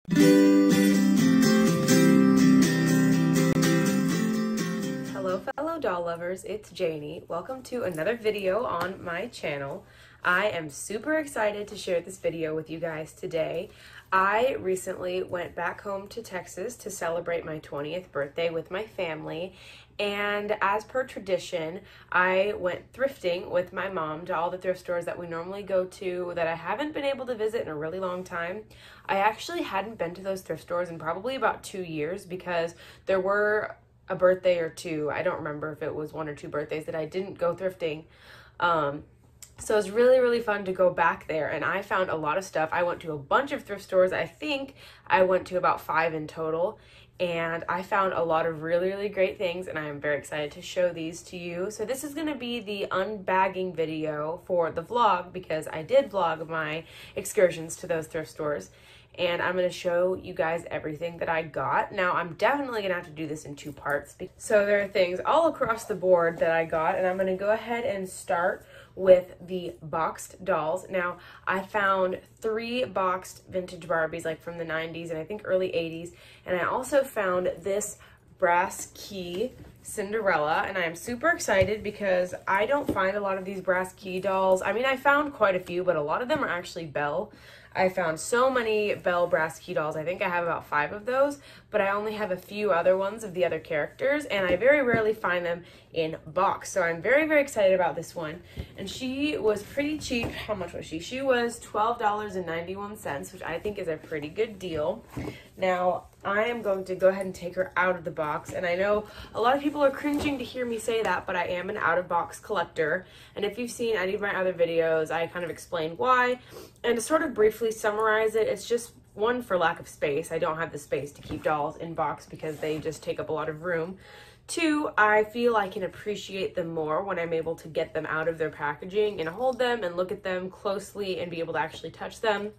Hello fellow doll lovers, it's Janie. Welcome to another video on my channel. I am super excited to share this video with you guys today. I recently went back home to Texas to celebrate my 20th birthday with my family, and as per tradition, I went thrifting with my mom to all the thrift stores that we normally go to that I haven't been able to visit in a really long time. I actually hadn't been to those thrift stores in probably about 2 years because there were a birthday or two, I don't remember if it was 1 or 2 birthdays, that I didn't go thrifting. So it was really fun to go back there, and I found a lot of stuff. I went to a bunch of thrift stores. I think I went to about 5 in total, and I found a lot of really great things, and I am very excited to show these to you. So this is going to be the unbagging video for the vlog, because I did vlog my excursions to those thrift stores, and I'm going to show you guys everything that I got. Now, I'm definitely going to have to do this in 2 parts. So there are things all across the board that I got, and I'm going to go ahead and start with the boxed dolls. Now, I found 3 boxed vintage Barbies, like from the 90s and I think early 80s, and I also found this brass key Cinderella, and I am super excited because I don't find a lot of these brass key dolls. I mean, I found quite a few, but a lot of them are actually Belle. I found so many Belle brass key dolls. I think I have about 5 of those, but I only have a few other ones of the other characters, and I very rarely find them in box. So I'm very excited about this one. And she was pretty cheap. How much was she? She was $12.91, which I think is a pretty good deal. Now, I am going to go ahead and take her out of the box, and I know a lot of people are cringing to hear me say that, but I am an out-of-box collector, and if you've seen any of my other videos, I kind of explain why. And to sort of briefly summarize it, it's just, 1, for lack of space. I don't have the space to keep dolls in box because they just take up a lot of room. 2, I feel I can appreciate them more when I'm able to get them out of their packaging and hold them and look at them closely and be able to actually touch them.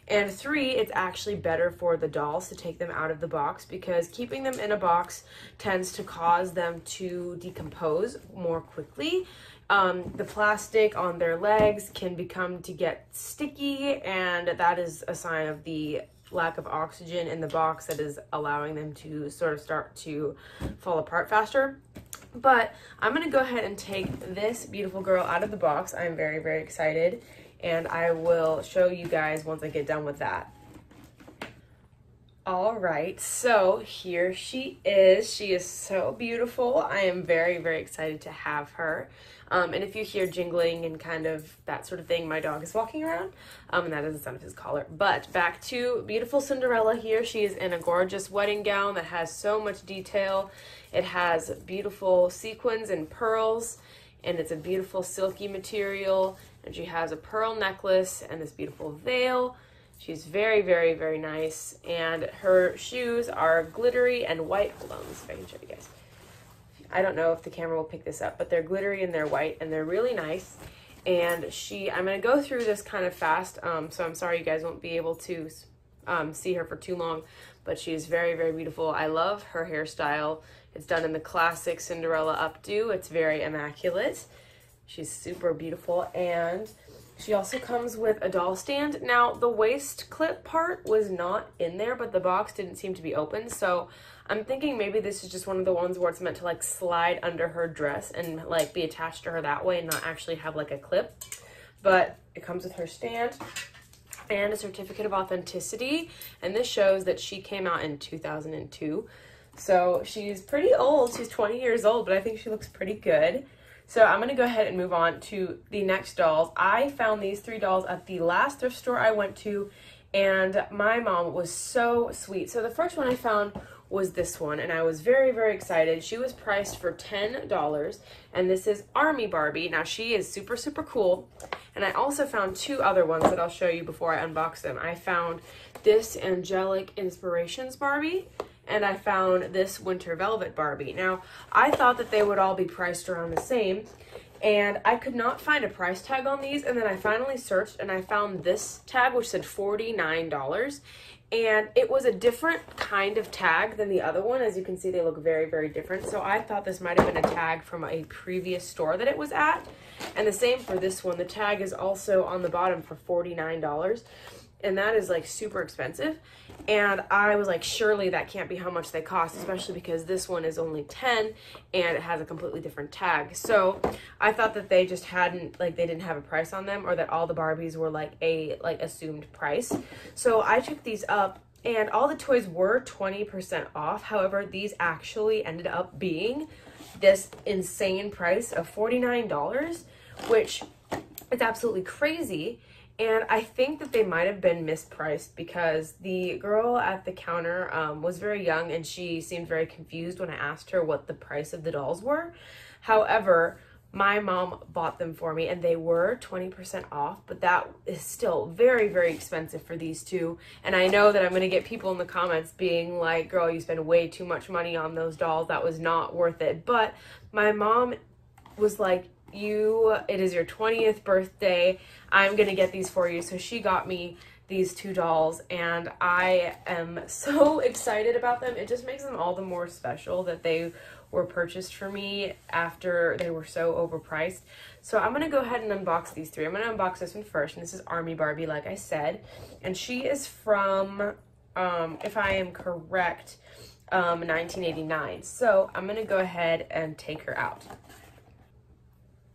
And 3, it's actually better for the dolls to take them out of the box because keeping them in a box tends to cause them to decompose more quickly. The plastic on their legs can become to get sticky, and that is a sign of the lack of oxygen in the box that is allowing them to sort of start to fall apart faster. But I'm going to go ahead and take this beautiful girl out of the box. I'm very excited, and I will show you guys once I get done with that. All right, so here she is. She is so beautiful. I am very excited to have her. And if you hear jingling and kind of that sort of thing, my dog is walking around, and that is the sound of his collar. But back to beautiful Cinderella here. She is in a gorgeous wedding gown that has so much detail. It has beautiful sequins and pearls, and it's a beautiful silky material, and she has a pearl necklace and this beautiful veil. She's very nice, and her shoes are glittery and white. Hold on, let's see if I can show you guys. I don't know if the camera will pick this up, but they're glittery and they're white, and they're really nice. And I'm going to go through this kind of fast, so I'm sorry you guys won't be able to see her for too long, but she's very beautiful. I love her hairstyle. It's done in the classic Cinderella updo. It's very immaculate. She's super beautiful, and she also comes with a doll stand. Now, the waist clip part was not in there, but the box didn't seem to be open, so I'm thinking maybe this is just one of the ones where it's meant to like slide under her dress and like be attached to her that way and not actually have like a clip. But it comes with her stand and a certificate of authenticity, and this shows that she came out in 2002. So she's pretty old. She's 20 years old, but I think she looks pretty good. So I'm going to go ahead and move on to the next dolls. I found these 3 dolls at the last thrift store I went to, and my mom was so sweet. So the first one I found was this one, and I was very excited. She was priced for $10, and this is Army Barbie. Now, she is super cool, and I also found 2 other ones that I'll show you before I unbox them. I found this Angelic Inspirations Barbie, and I found this Winter Velvet Barbie. Now, I thought that they would all be priced around the same, and I could not find a price tag on these, and then I finally searched, and I found this tag, which said $49, and it was a different kind of tag than the other one. As you can see, they look very different, so I thought this might have been a tag from a previous store that it was at, and the same for this one. The tag is also on the bottom for $49, and that is like super expensive. And I was like, surely that can't be how much they cost, especially because this one is only 10 and it has a completely different tag. So I thought that they just hadn't, like, they didn't have a price on them, or that all the Barbies were like a assumed price. So I took these up, and all the toys were 20% off. However, these actually ended up being this insane price of $49, which is absolutely crazy. And I think that they might have been mispriced because the girl at the counter was very young, and she seemed very confused when I asked her what the price of the dolls were. However, my mom bought them for me, and they were 20% off, but that is still very, very expensive for these two. And I know that I'm going to get people in the comments being like, girl, you spend way too much money on those dolls. That was not worth it. But my mom was like, it is your 20th birthday. I'm going to get these for you. So she got me these two dolls, and I am so excited about them. It just makes them all the more special that they were purchased for me after they were so overpriced. So I'm going to go ahead and unbox these three. I'm going to unbox this one first, and this is Army Barbie, like I said. And she is from, if I am correct, 1989. So I'm going to go ahead and take her out.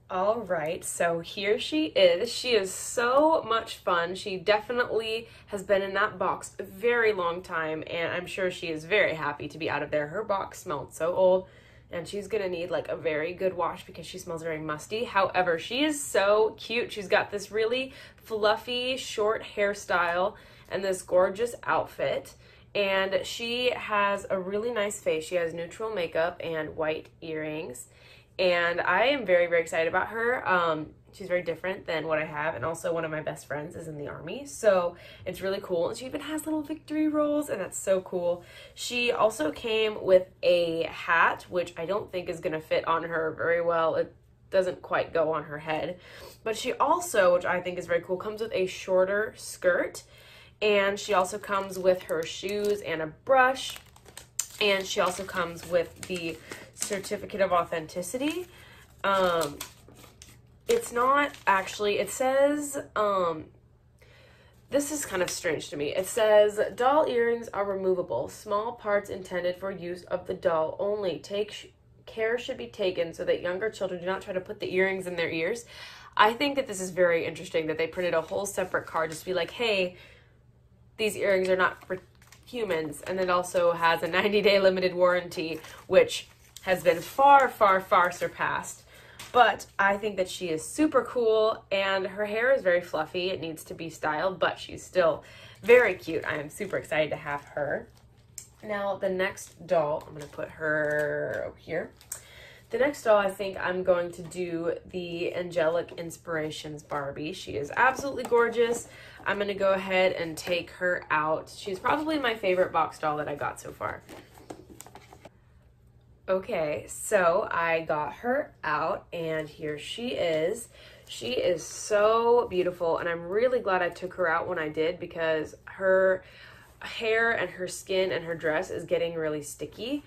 All right, so here she is. She is so much fun. She definitely has been in that box a very long time, and I'm sure she is very happy to be out of there. Her box smelled so old, and she's gonna need like a very good wash because she smells very musty. However, she is so cute. She's got this really fluffy short hairstyle and this gorgeous outfit, and she has a really nice face. She has neutral makeup and white earrings. And I am very, very excited about her. She's very different than what I have. And also one of my best friends is in the Army. So it's really cool. And she even has little victory rolls, and that's so cool. She also came with a hat, which I don't think is going to fit on her very well. It doesn't quite go on her head. But she also, which I think is very cool, comes with a shorter skirt. And she also comes with her shoes and a brush. And she also comes with the certificate of authenticity. It's not actually, it says, this is kind of strange to me. It says, doll earrings are removable. Small parts intended for use of the doll only. Care should be taken so that younger children do not try to put the earrings in their ears. I think that this is very interesting that they printed a whole separate card just to be like, hey, these earrings are not for humans. And it also has a 90-day limited warranty, which has been far, far, far surpassed. But I think that she is super cool, and her hair is very fluffy. It needs to be styled, but she's still very cute. I am super excited to have her. Now, the next doll, I'm going to put her over here. The next doll, I think I'm going to do the Angelic Inspirations Barbie. She is absolutely gorgeous. I'm going to go ahead and take her out. She's probably my favorite box doll that I got so far. Okay, so I got her out, and here she is. She is so beautiful, and I'm really glad I took her out when I did because her hair and her skin and her dress is getting really sticky.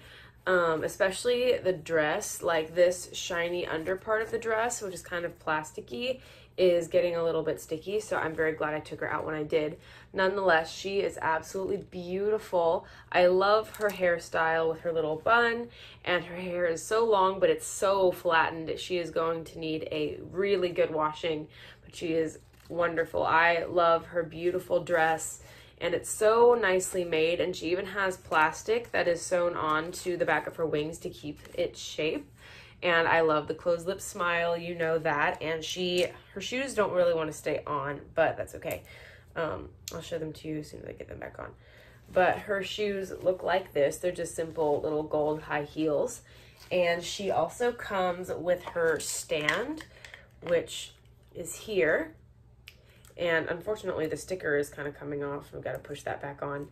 Especially the dress, like this shiny under part of the dress, which is kind of plasticky, is getting a little bit sticky, so I'm very glad I took her out when I did. Nonetheless, she is absolutely beautiful. I love her hairstyle with her little bun, and her hair is so long, but it's so flattened. She is going to need a really good washing, but she is wonderful. I love her beautiful dress, and it's so nicely made, and she even has plastic that is sewn on to the back of her wings to keep its shape. And I love the closed lip smile, you know that. And her shoes don't really want to stay on, but that's okay. I'll show them to you as soon as I get them back on. But her shoes look like this. They're just simple little gold high heels. And she also comes with her stand, which is here. And unfortunately, the sticker is kind of coming off. We've got to push that back on.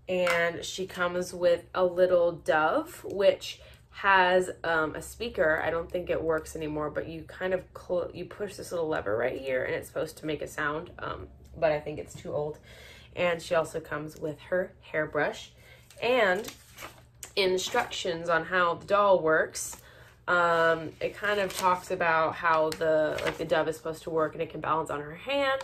And she comes with a little dove, which has a speaker. I don't think it works anymore, but you kind of you push this little lever right here, and it's supposed to make a sound, but I think it's too old. And she also comes with her hairbrush and instructions on how the doll works. It kind of talks about how the dove is supposed to work, and it can balance on her hand,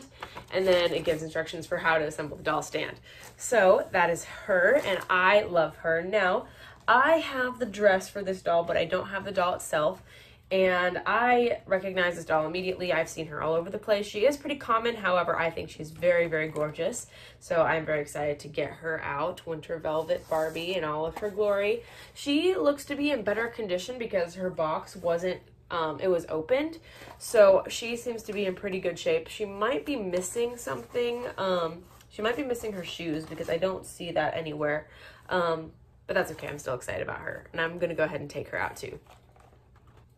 and then it gives instructions for how to assemble the doll stand. So that is her, and I love her. Now, I have the dress for this doll, but I don't have the doll itself. And I recognize this doll immediately. I've seen her all over the place. She is pretty common. However, I think she's very, very gorgeous. So I'm very excited to get her out. Winter Velvet Barbie in all of her glory. She looks to be in better condition because her box wasn't, it was opened. So she seems to be in pretty good shape. She might be missing something. She might be missing her shoes because I don't see that anywhere. But that's okay. I'm still excited about her. And I'm going to go ahead and take her out too.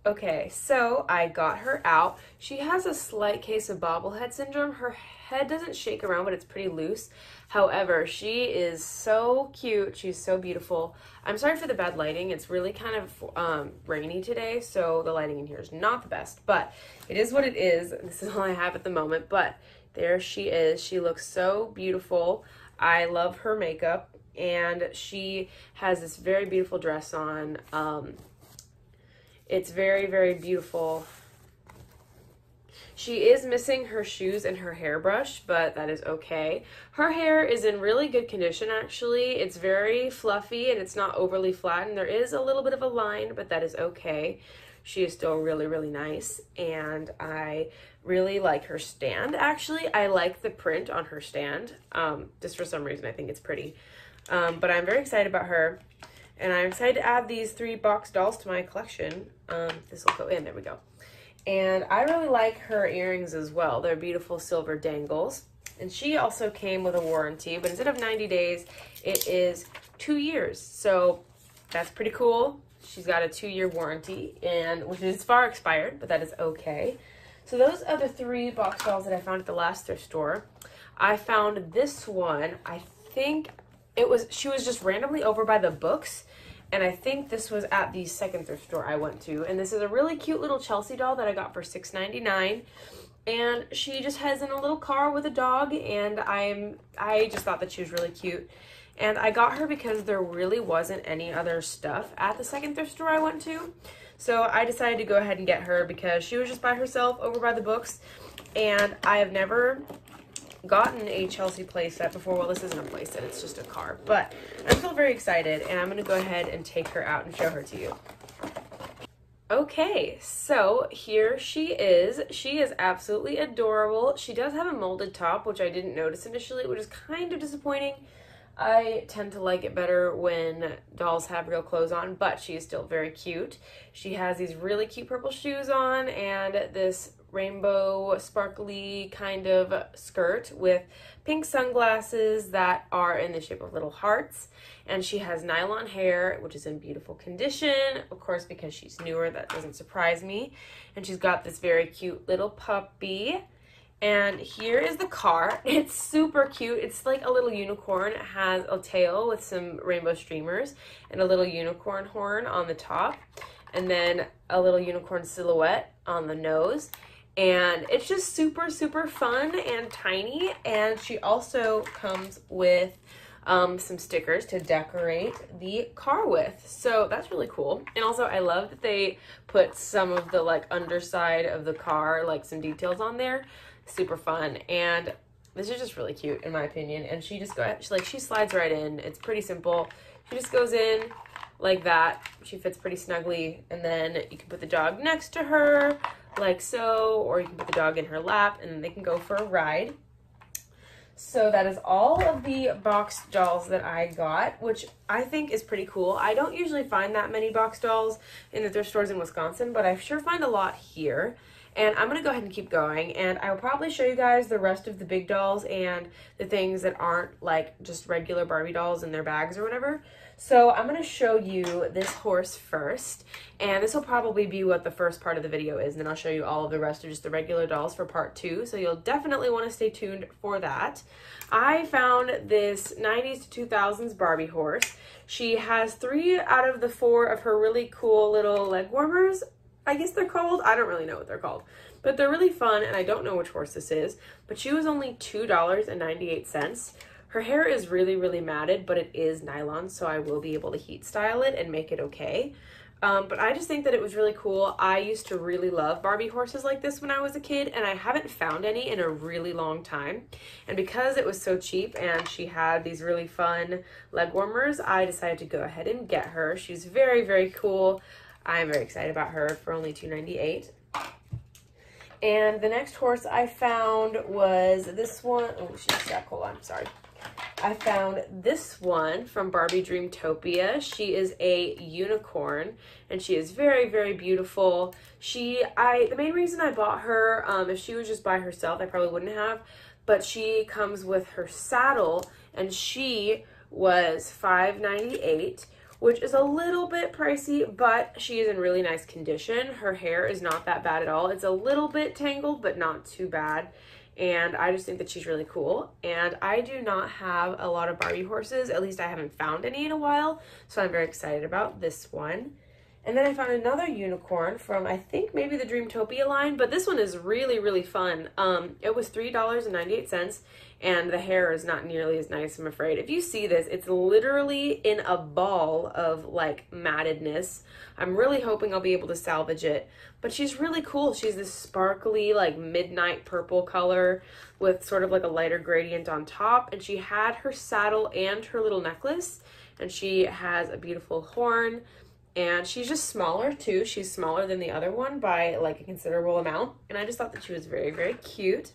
Okay, so I got her out. She has a slight case of bobblehead syndrome. Her head doesn't shake around, but it's pretty loose. However, she is so cute. She's so beautiful. I'm sorry for the bad lighting. It's really kind of rainy today, so the lighting in here is not the best, but it is what it is. This is all I have at the moment, but there she is. She looks so beautiful. I love her makeup, and she has this very beautiful dress on. It's very, very beautiful. She is missing her shoes and her hairbrush, but that is okay. Her hair is in really good condition, actually. It's very fluffy and it's not overly flattened. There is a little bit of a line, but that is okay. She is still really, really nice, and I really like her stand, actually. I like the print on her stand. Just for some reason, I think it's pretty. But I'm very excited about her. And I'm excited to add these 3 box dolls to my collection. This will go in, there we go. And I really like her earrings as well. They're beautiful silver dangles. And she also came with a warranty, but instead of 90 days, it is 2 years. So that's pretty cool. She's got a 2-year warranty, and which is far expired, but that is okay. So those are the 3 box dolls that I found at the last thrift store. I found this one, I think she was just randomly over by the books, and I think this was at the second thrift store I went to. And this is a really cute little Chelsea doll that I got for $6.99, and she just has in a little car with a dog, and I just thought that she was really cute. And I got her because there really wasn't any other stuff at the second thrift store I went to. So I decided to go ahead and get her because she was just by herself over by the books, and I have never gotten a Chelsea playset before. Well, this isn't a playset, it's just a car, but I'm still very excited, and I'm going to go ahead and take her out and show her to you. Okay, so here she is. She is absolutely adorable. She does have a molded top, which I didn't notice initially, which is kind of disappointing. I tend to like it better when dolls have real clothes on, but she is still very cute. She has these really cute purple shoes on and this rainbow sparkly kind of skirt with pink sunglasses that are in the shape of little hearts. And she has nylon hair, which is in beautiful condition, of course, because she's newer. That doesn't surprise me. And she's got this very cute little puppy. And here is the car. It's super cute. It's like a little unicorn. It has a tail with some rainbow streamers and a little unicorn horn on the top, and then a little unicorn silhouette on the nose. And it's just super, super fun and tiny. And she also comes with some stickers to decorate the car with. So that's really cool. And also I love that they put some of the like underside of the car, like some details on there. Super fun. And this is just really cute in my opinion. And she just she slides right in. It's pretty simple. She just goes in like that. She fits pretty snugly, and then you can put the dog next to her like so, or you can put the dog in her lap and then they can go for a ride. So that is all of the box dolls that I got, which I think is pretty cool. I don't usually find that many box dolls in the thrift stores in Wisconsin, but I sure find a lot here. And I'm going to go ahead and keep going, and I will probably show you guys the rest of the big dolls and the things that aren't like just regular Barbie dolls in their bags or whatever. So I'm going to show you this horse first, and this will probably be what the first part of the video is, and then I'll show you all of the rest of just the regular dolls for part 2, so you'll definitely want to stay tuned for that. I found this 90s to 2000s Barbie horse. She has 3 out of the 4 of her really cool little leg warmers, I guess they're called. I don't really know what they're called, but they're really fun, and I don't know which horse this is, but she was only $2.98. Her hair is really, really matted, but it is nylon, so I will be able to heat style it and make it okay. But I just think that it was really cool. I used to really love Barbie horses like this when I was a kid, and I haven't found any in a really long time. And because it was so cheap and she had these really fun leg warmers, I decided to go ahead and get her. She's very, very cool. I'm very excited about her for only $2.98. And the next horse I found was this one. Oh, she's stuck. Hold on. Sorry. I found this one from Barbie Dreamtopia. She is a unicorn, and she is very, very beautiful. The main reason I bought her, if she was just by herself, I probably wouldn't have, but she comes with her saddle, and she was $5.98, which is a little bit pricey, but she is in really nice condition. Her hair is not that bad at all. It's a little bit tangled, but not too bad. And I just think that she's really cool. And I do not have a lot of Barbie horses. At least I haven't found any in a while. So I'm very excited about this one. And then I found another unicorn from, I think, maybe the Dreamtopia line. But this one is really, really fun. It was $3.98. And the hair is not nearly as nice, I'm afraid. If you see this, it's literally in a ball of, like, mattedness. I'm really hoping I'll be able to salvage it. But she's really cool. She's this sparkly, like, midnight purple color with sort of like a lighter gradient on top. And she had her saddle and her little necklace. And she has a beautiful horn. And she's just smaller, too. She's smaller than the other one by, like, a considerable amount. And I just thought that she was very, very cute.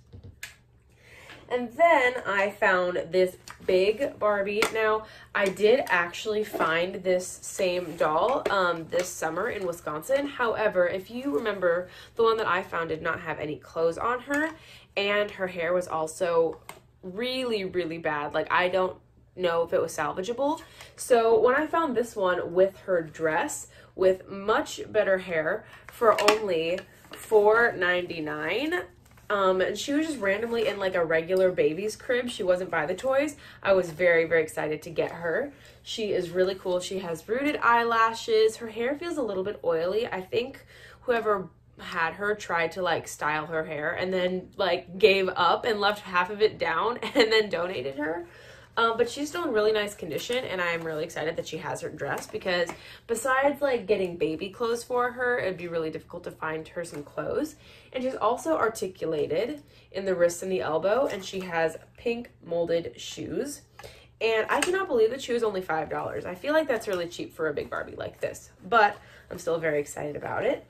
And then I found this big Barbie. Now, I did actually find this same doll this summer in Wisconsin. However, if you remember, the one that I found did not have any clothes on her, and her hair was also really, really bad. Like, I don't know if it was salvageable. So when I found this one with her dress with much better hair for only $4.99, and she was just randomly in like a regular baby's crib. She wasn't by the toys. I was very, very excited to get her. She is really cool. She has rooted eyelashes. Her hair feels a little bit oily. I think whoever had her tried to like style her hair and then like gave up and left half of it down and then donated her. But she's still in really nice condition, and I'm really excited that she has her dress because besides like getting baby clothes for her, it'd be really difficult to find her some clothes. And she's also articulated in the wrist and the elbow, and she has pink molded shoes. And I cannot believe that she was only $5. I feel like that's really cheap for a big Barbie like this, but I'm still very excited about it.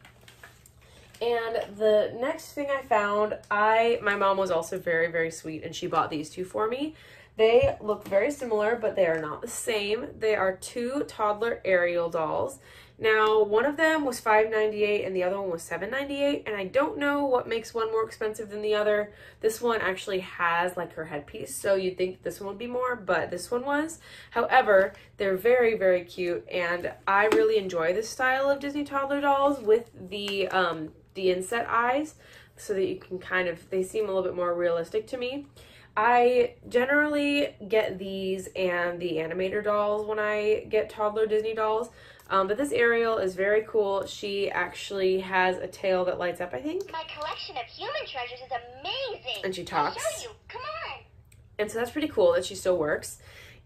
And the next thing I found, my mom was also very, very sweet, and she bought these two for me. They look very similar, but they are not the same. They are two toddler Ariel dolls. Now, one of them was $5.98 and the other one was $7.98, and I don't know what makes one more expensive than the other. This one actually has like her headpiece, so you'd think this one would be more, but this one was. However, they're very, very cute, and I really enjoy this style of Disney toddler dolls with the inset eyes, so that you can kind of, they seem a little bit more realistic to me. I generally get these and the animator dolls when I get toddler Disney dolls. But this Ariel is very cool. She actually has a tail that lights up, I think. My collection of human treasures is amazing. And she talks. I'll show you. Come on. And so that's pretty cool that she still works.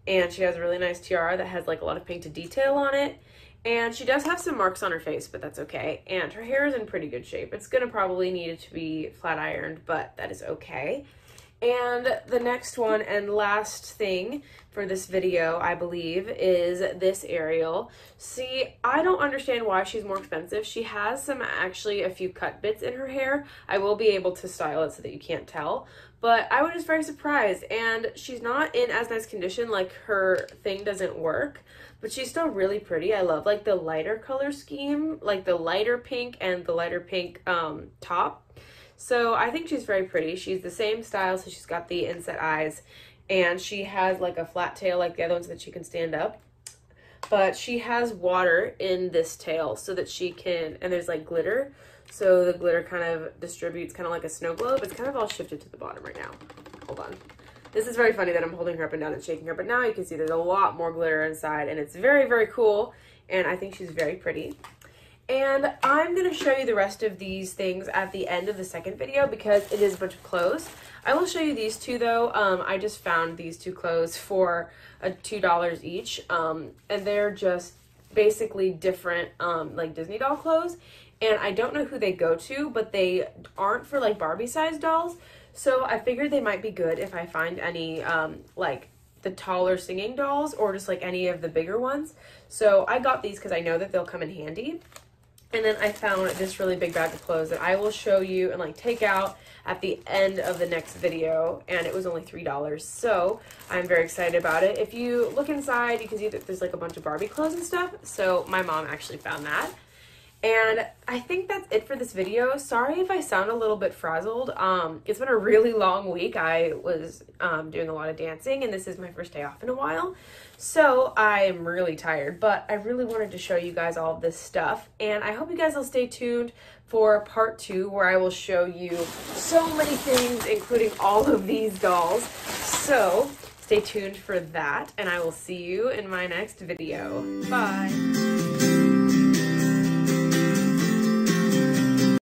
And she has a really nice tiara that has like a lot of painted detail on it. And she does have some marks on her face, but that's okay. And her hair is in pretty good shape. It's gonna probably need it to be flat ironed, but that is okay. And the next one and last thing for this video, I believe, is this Ariel. See, I don't understand why she's more expensive. She has actually a few cut bits in her hair. I will be able to style it so that you can't tell, but I was just very surprised. And she's not in as nice condition, like her thing doesn't work, but she's still really pretty. I love like the lighter color scheme, like the lighter pink and the lighter pink top. So I think she's very pretty. She's the same style, so she's got the inset eyes, and she has like a flat tail like the other ones that she can stand up. But she has water in this tail so that she can, and there's like glitter, so the glitter kind of distributes kind of like a snow globe. It's kind of all shifted to the bottom right now. Hold on. This is very funny that I'm holding her up and down and shaking her, but now you can see there's a lot more glitter inside, and it's very, very cool, and I think she's very pretty. And I'm going to show you the rest of these things at the end of the second video because it is a bunch of clothes. I will show you these two though. I just found these two clothes for $2 each. And they're just basically different like Disney doll clothes, and I don't know who they go to, but they aren't for like Barbie sized dolls. So I figured they might be good if I find any like the taller singing dolls or just like any of the bigger ones. So I got these because I know that they'll come in handy. And then I found this really big bag of clothes that I will show you and like take out at the end of the next video, and it was only $3, so I'm very excited about it. If you look inside, you can see that there's like a bunch of Barbie clothes and stuff, so my mom actually found that. And I think that's it for this video. Sorry if I sound a little bit frazzled. It's been a really long week. I was doing a lot of dancing, and this is my first day off in a while. So I'm really tired, but I really wanted to show you guys all of this stuff. And I hope you guys will stay tuned for part 2, where I will show you so many things, including all of these dolls. So stay tuned for that, and I will see you in my next video. Bye.